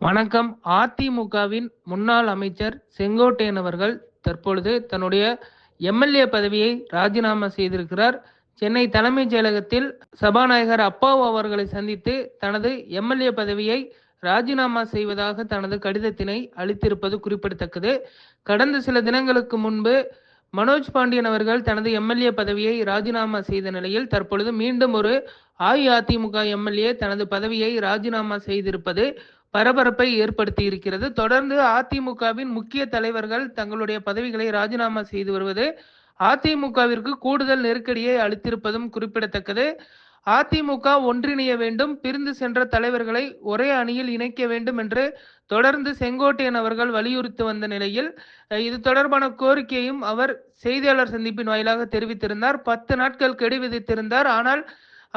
வணக்கம். அதிமுகவின் முன்னாள் அமைச்சர் செங்கோட்டையன் அவர்கள் தற்பொழுது தன்னுடைய எம்.எல்.ஏ. பதவியை ராஜினாமா செய்திருக்கிறார். சென்னை தலைமைச் செயலகத்தில் சபாநாயகர் அப்பாவு அவர்களை சந்தித்து தனது எம்.எல்.ஏ. பதவியை ராஜினாமா செய்வதாக தனது கடிதத்தினை அளித்திருப்பது குறிப்பிடத்தக்கது. கடந்த சில தினங்களுக்கு முன்பு மனோஜ் பாண்டியன் அவர்கள் தனது எம்.எல்.ஏ. பதவியை ராஜினாமா செய்த நிலையில் தற்பொழுது மீண்டும் ஒரு அஇஅதிமுக எம்.எல்.ஏ. தனது பதவியை ராஜினாமா செய்திருப்பது பரபரப்பை ஏற்படுத்தி இருக்கிறது. தொடர்ந்து அதிமுகவின் முக்கிய தலைவர்கள் தங்களுடைய பதவிகளை ராஜினாமா செய்து வருவது அதிமுகவிற்கு கூடுதல் நெருக்கடியை அளித்திருப்பதும் குறிப்பிடத்தக்கது. அதிமுக ஒன்றிணைய வேண்டும், பிரிந்து சென்ற தலைவர்களை ஒரே அணியில் இணைக்க வேண்டும் என்று தொடர்ந்து செங்கோட்டையன் அவர்கள் வலியுறுத்தி வந்த நிலையில் இது தொடர்பான கோரிக்கையும் அவர் செய்தியாளர் சந்திப்பின் வாயிலாக தெரிவித்திருந்தார். 10 நாட்கள் கெடு விதித்திருந்தார். ஆனால்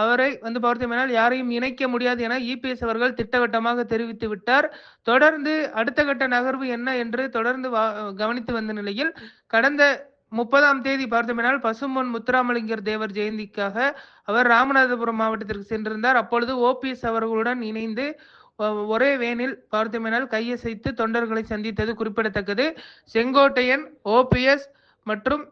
அவரை பார்த்தோமேனால் யாரையும் இணைக்க முடியாது என இபிஎஸ் அவர்கள் திட்டவட்டமாக தெரிவித்து விட்டார். தொடர்ந்து அடுத்த கட்ட நகர்வு என்ன என்று தொடர்ந்து கவனித்து வந்த நிலையில் கடந்த 30ஆம் தேதி பார்த்தோமேனால் பசும்பொன் முத்துராமலிங்கர் தேவர் ஜெயந்திக்காக அவர் ராமநாதபுரம் மாவட்டத்திற்கு சென்றிருந்தார். அப்பொழுது ஓபிஎஸ் அவர்களுடன் இணைந்து ஒரே வேனில் பார்த்தோமேனால் கையசைத்து தொண்டர்களை சந்தித்தது குறிப்பிடத்தக்கது. செங்கோட்டையன், ஓபிஎஸ் மற்றும்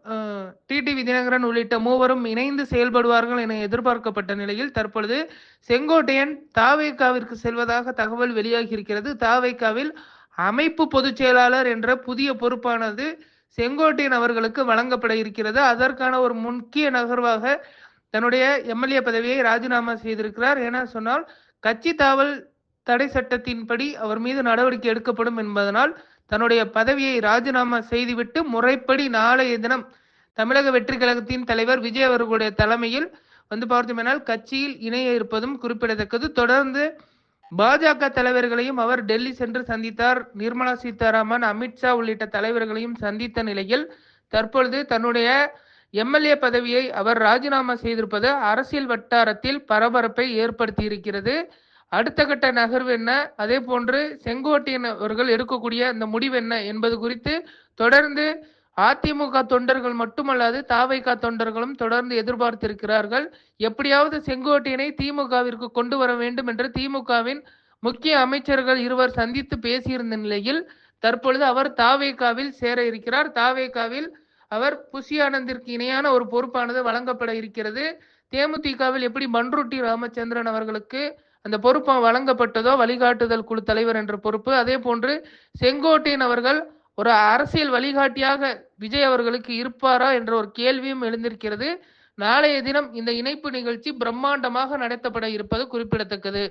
டிடிவி தினகரன் உள்ளிட்ட மூவரும் இணைந்து செயல்படுவார்கள் என எதிர்பார்க்கப்பட்ட நிலையில் தற்பொழுது செங்கோட்டையன் தாவேகாவிற்கு செல்வதாக தகவல் வெளியாகி இருக்கிறது. தாவேகாவில் அமைப்பு பொதுச் செயலாளர் என்ற புதிய பொறுப்பானது செங்கோட்டையன் அவர்களுக்கு வழங்கப்பட இருக்கிறது. அதற்கான ஒரு முக்கிய நகர்வாக தன்னுடைய எம்.எல்.ஏ. பதவியை ராஜினாமா செய்திருக்கிறார். என சொன்னால் கட்சி தாவல் தடை சட்டத்தின்படி அவர் மீது நடவடிக்கை எடுக்கப்படும் என்பதனால் தன்னுடைய பதவியை ராஜினாமா செய்துவிட்டு முறைப்படி நாளைய தினம் தமிழக வெற்றி கழகத்தின் தலைவர் விஜய் அவர்களுடைய தலைமையில் பார்த்தோமேனால் கட்சியில் இணைய இருப்பதும் குறிப்பிடத்தக்கது. தொடர்ந்து பாஜக தலைவர்களையும் அவர் டெல்லி சென்று சந்தித்தார். நிர்மலா சீதாராமன், அமித்ஷா உள்ளிட்ட தலைவர்களையும் சந்தித்த நிலையில் தற்பொழுது தன்னுடைய எம்.எல்.ஏ. பதவியை அவர் ராஜினாமா செய்திருப்பது அரசியல் வட்டாரத்தில் பரபரப்பை ஏற்படுத்தி இருக்கிறது. அடுத்த கட்ட நகர்வு என்ன, அதே போன்று செங்கோட்டையன் அவர்கள் எடுக்கக்கூடிய அந்த முடிவு என்ன என்பது குறித்து தொடர்ந்து அதிமுக தொண்டர்கள் மட்டுமல்லாது தாவைக்கா தொண்டர்களும் தொடர்ந்து எதிர்பார்த்திருக்கிறார்கள். எப்படியாவது செங்கோட்டையனை திமுகவிற்கு கொண்டு வர வேண்டும் என்று திமுகவின் முக்கிய அமைச்சர்கள் இருவர் சந்தித்து பேசியிருந்த நிலையில் தற்பொழுது அவர் தாவேகாவில் சேர இருக்கிறார். தாவேகாவில் அவர் புஷி ஆனந்திற்கு இணையான ஒரு பொறுப்பானது வழங்கப்பட இருக்கிறது. தேமுதிகவில் எப்படி பன்ருட்டி ராமச்சந்திரன் அவர்களுக்கு அந்த பொறுப்பு வழங்கப்பட்டதோ, வழிகாட்டுதல் குழு தலைவர் என்ற பொறுப்பு, அதே போன்று செங்கோட்டையன் அவர்கள் ஒரு அரசியல் வழிகாட்டியாக விஜய் அவர்களுக்கு இருப்பாரா என்ற ஒரு கேள்வியும் எழுந்திருக்கிறது. நாளைய தினம் இந்த இணைப்பு நிகழ்ச்சி பிரம்மாண்டமாக நடத்தப்பட இருப்பது குறிப்பிடத்தக்கது.